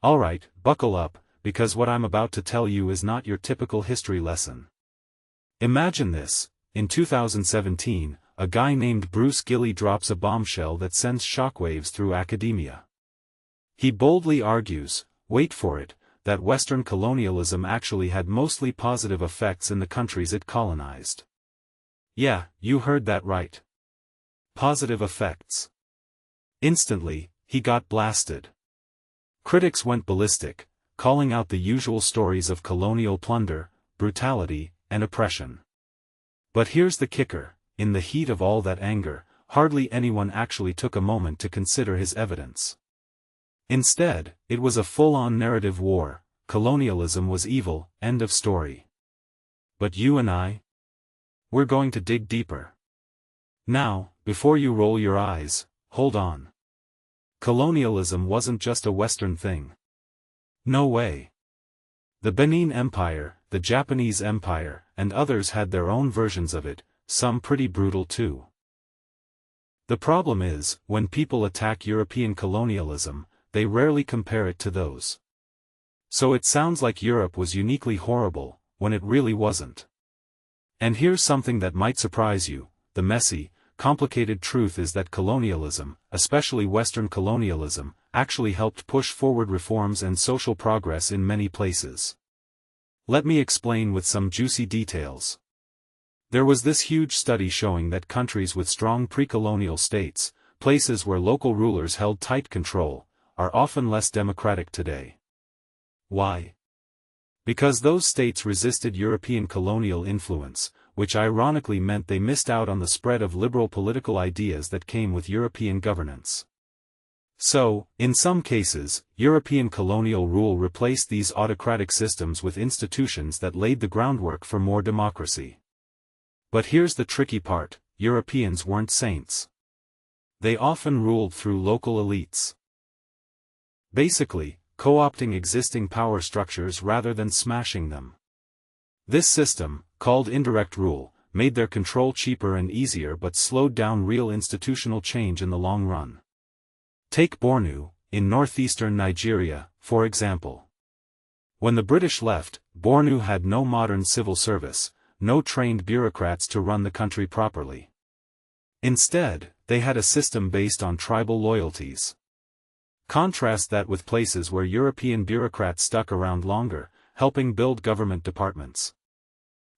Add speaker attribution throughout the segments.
Speaker 1: Alright, buckle up, because what I'm about to tell you is not your typical history lesson. Imagine this: in 2017, a guy named Bruce Gilley drops a bombshell that sends shockwaves through academia. He boldly argues, wait for it, that Western colonialism actually had mostly positive effects in the countries it colonized. Yeah, you heard that right. Positive effects. Instantly, he got blasted. Critics went ballistic, calling out the usual stories of colonial plunder, brutality, and oppression. But here's the kicker: in the heat of all that anger, hardly anyone actually took a moment to consider his evidence. Instead, it was a full-on narrative war. Colonialism was evil, end of story. But you and I? We're going to dig deeper. Now, before you roll your eyes, hold on. Colonialism wasn't just a Western thing. No way. The Benin Empire, the Japanese Empire, and others had their own versions of it, some pretty brutal too. The problem is, when people attack European colonialism, they rarely compare it to those. So it sounds like Europe was uniquely horrible, when it really wasn't. And here's something that might surprise you: the messy, complicated truth is that colonialism, especially Western colonialism, actually helped push forward reforms and social progress in many places. Let me explain with some juicy details. There was this huge study showing that countries with strong pre-colonial states, places where local rulers held tight control, are often less democratic today. Why? Because those states resisted European colonial influence, which ironically meant they missed out on the spread of liberal political ideas that came with European governance. So, in some cases, European colonial rule replaced these autocratic systems with institutions that laid the groundwork for more democracy. But here's the tricky part: Europeans weren't saints. They often ruled through local elites. Basically, co-opting existing power structures rather than smashing them. This system, called indirect rule, made their control cheaper and easier but slowed down real institutional change in the long run. Take Bornu, in northeastern Nigeria, for example. When the British left, Bornu had no modern civil service, no trained bureaucrats to run the country properly. Instead, they had a system based on tribal loyalties. Contrast that with places where European bureaucrats stuck around longer, helping build government departments.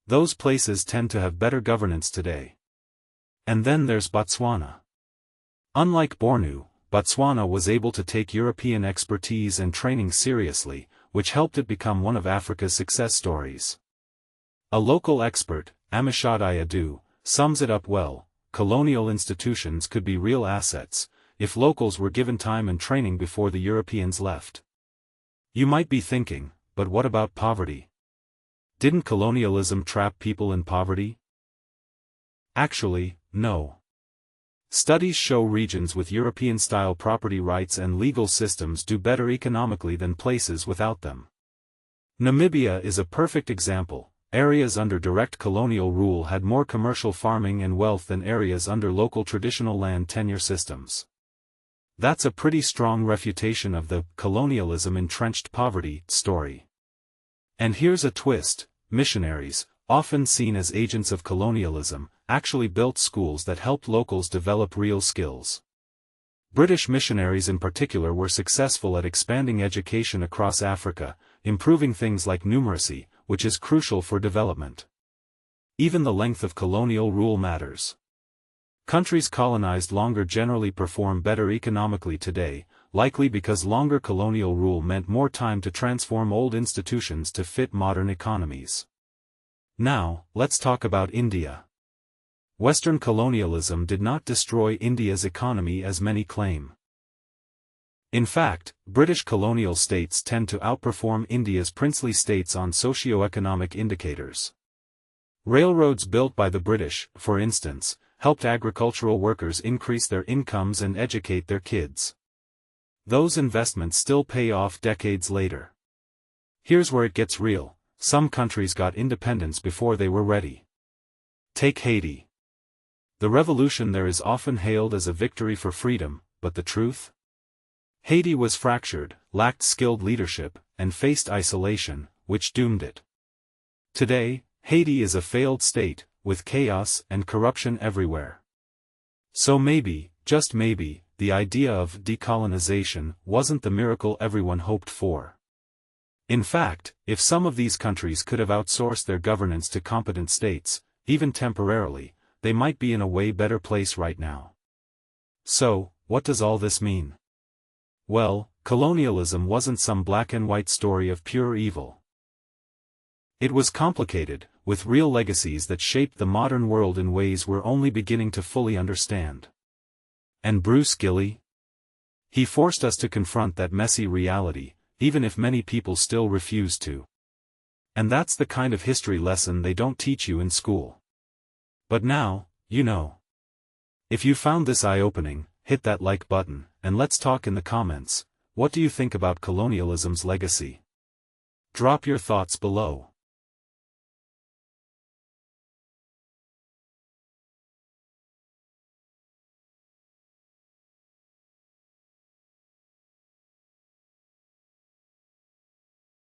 Speaker 1: Those places tend to have better governance today. And then there's Botswana. Unlike Bornu, Botswana was able to take European expertise and training seriously, which helped it become one of Africa's success stories. A local expert, Amishadai Adu, sums it up well: colonial institutions could be real assets, if locals were given time and training before the Europeans left. You might be thinking, but what about poverty? Didn't colonialism trap people in poverty? Actually, no. Studies show regions with European-style property rights and legal systems do better economically than places without them. Namibia is a perfect example. Areas under direct colonial rule had more commercial farming and wealth than areas under local traditional land tenure systems. That's a pretty strong refutation of the colonialism entrenched poverty story. And here's a twist: missionaries, often seen as agents of colonialism, actually built schools that helped locals develop real skills. British missionaries in particular were successful at expanding education across Africa, improving things like numeracy, which is crucial for development. Even the length of colonial rule matters. Countries colonized longer generally perform better economically today, likely because longer colonial rule meant more time to transform old institutions to fit modern economies. Now, let's talk about India. Western colonialism did not destroy India's economy as many claim. In fact, British colonial states tend to outperform India's princely states on socio-economic indicators. Railroads built by the British, for instance, helped agricultural workers increase their incomes and educate their kids. Those investments still pay off decades later. Here's where it gets real: some countries got independence before they were ready. Take Haiti. The revolution there is often hailed as a victory for freedom, but the truth? Haiti was fractured, lacked skilled leadership, and faced isolation, which doomed it. Today, Haiti is a failed state, with chaos and corruption everywhere. So maybe, just maybe, the idea of decolonization wasn't the miracle everyone hoped for. In fact, if some of these countries could have outsourced their governance to competent states, even temporarily, they might be in a way better place right now. So, what does all this mean? Well, colonialism wasn't some black and white story of pure evil. It was complicated, with real legacies that shaped the modern world in ways we're only beginning to fully understand. And Bruce Gilley? He forced us to confront that messy reality, even if many people still refuse to. And that's the kind of history lesson they don't teach you in school. But now, you know. If you found this eye-opening, hit that like button, and let's talk in the comments. What do you think about colonialism's legacy? Drop your thoughts below.